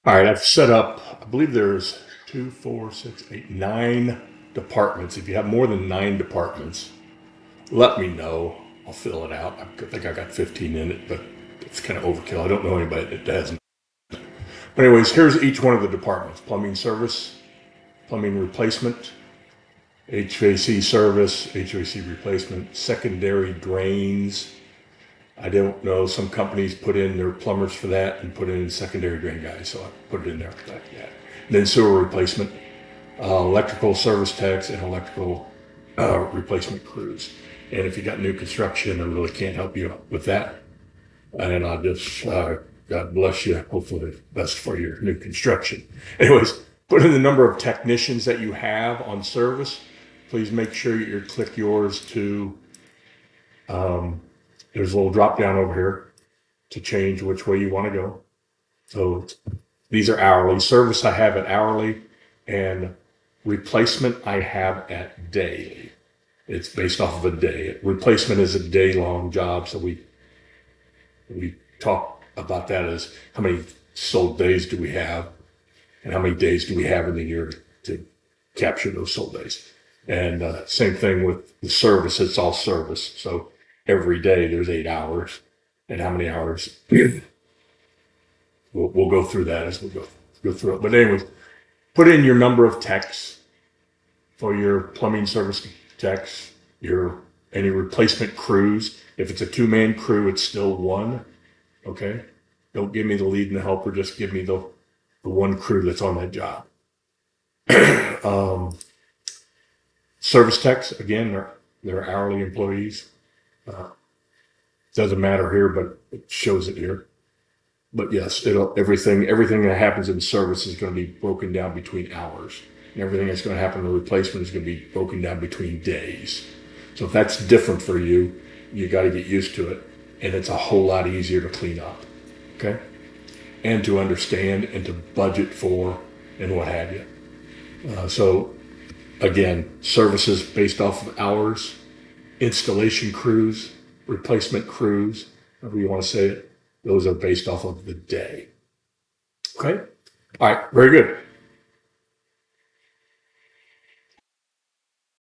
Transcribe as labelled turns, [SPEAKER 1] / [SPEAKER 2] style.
[SPEAKER 1] All right, I've set up, I believe there's 9 departments. If you have more than 9 departments, let me know. I'll fill it out. I think I got 15 in it, but it's kind of overkill. I don't know anybody that doesn't. But anyways, here's each one of the departments: plumbing service, plumbing replacement, HVAC service, HVAC replacement, secondary drains. I don't know. Some companies put in their plumbers for that and put in secondary drain guys, so I put it in there for that. Yeah. And then sewer replacement, electrical service techs, and electrical replacement crews. And if you got new construction, I really can't help you with that. And I'll just, God bless you. Hopefully, the best for your new construction. Anyways, put in the number of technicians that you have on service. Please make sure you click yours to. There's a little drop down over here to change which way you want to go. So these are hourly. Service I have at hourly, and replacement I have at daily. It's based off of a day. Replacement is a day-long job, so we talk about that as how many sold days do we have, and how many days do we have in the year to capture those sold days. And same thing with the service. It's all service. So every day there's 8 hours, and how many hours? We'll go through that as we go through it. But anyways, put in your number of techs for your plumbing service techs, any replacement crews. If it's a 2-man crew, it's still 1. Okay, don't give me the lead and the helper. Just give me the one crew that's on that job. Service techs, again, they're hourly employees. Doesn't matter here, but it shows it here. But yes, everything that happens in service is going to be broken down between hours, and everything that's going to happen in the replacement is going to be broken down between days. So if that's different for you, you got to get used to it, and it's a whole lot easier to clean up, okay, and to understand and to budget for and what have you. So again, services based off of hours, installation crews, replacement crews, however you want to say it, those are based off of the day. Okay? All right, very good.